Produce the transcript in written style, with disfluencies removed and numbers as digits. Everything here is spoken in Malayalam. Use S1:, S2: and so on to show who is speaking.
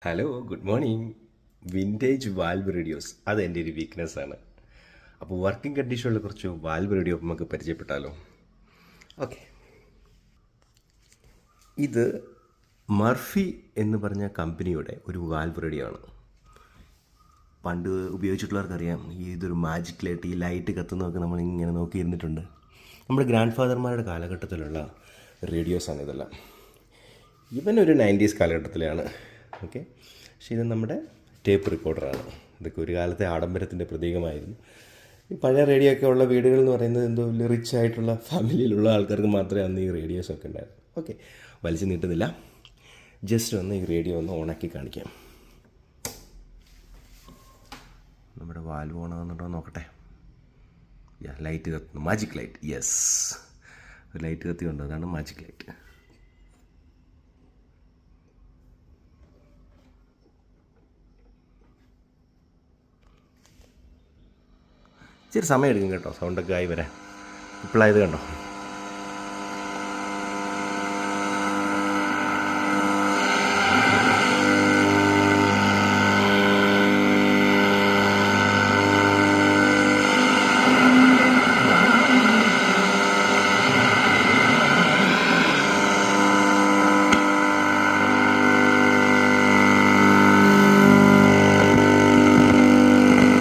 S1: Hello, good morning. Vintage valve radios അത് എൻ്റെ ഒരു വീക്ക്നെസ്സാണ്. അപ്പോൾ വർക്കിംഗ് കണ്ടീഷനുള്ള കുറച്ച് വാൽവ് റേഡിയോ നമുക്ക് പരിചയപ്പെട്ടാലോ? ഓക്കെ, ഇത് മർഫി എന്ന് പറഞ്ഞ കമ്പനിയുടെ ഒരു വാൽവ് റേഡിയോ ആണ്. പണ്ട് ഉപയോഗിച്ചിട്ടുള്ളവർക്കറിയാം, ഇതൊരു മാജിക് ലൈറ്റ്, ഈ ലൈറ്റ് കത്തുന്നതൊക്കെ നമ്മളിങ്ങനെ നോക്കിയിരുന്നിട്ടുണ്ട്. നമ്മുടെ ഗ്രാൻഡ് ഫാദർമാരുടെ കാലഘട്ടത്തിലുള്ള റേഡിയോസാണ് ഇതെല്ലാം. ഇവനൊരു 90s കാലഘട്ടത്തിലാണ്. ഓക്കെ, പക്ഷേ ഇത് നമ്മുടെ ടേപ്പ് റെക്കോർഡറാണ്. ഇതൊക്കെ ഒരു കാലത്തെ ആഡംബരത്തിൻ്റെ പ്രതീകമായിരുന്നു. ഈ പഴയ റേഡിയോ ഒക്കെ ഉള്ള വീടുകൾ എന്ന് പറയുന്നത് എന്തോ വലിയ റിച്ച് ആയിട്ടുള്ള ഫാമിലിയിലുള്ള ആൾക്കാർക്ക് മാത്രമേ അന്ന് ഈ റേഡിയോസൊക്കെ ഉണ്ടായിരുന്നു. ഓക്കെ, വലിച്ചു നീട്ടുന്നില്ല, ജസ്റ്റ് ഒന്ന് ഈ റേഡിയോ ഒന്ന് ഓണാക്കി കാണിക്കാം. നമ്മുടെ വാൽവ് ഓണാകുന്നുണ്ടോ നോക്കട്ടെ. ലൈറ്റ് കത്തുന്നു, മാജിക് ലൈറ്റ്. യെസ്, ഒരു ലൈറ്റ് കത്തിയുണ്ട്, അതാണ് മാജിക് ലൈറ്റ്. ഇച്ചിരി സമയം എടുക്കും കേട്ടോ, സൗണ്ടൊക്കെ ആയി വരാൻ. ഇപ്പോഴായത് കണ്ടോ.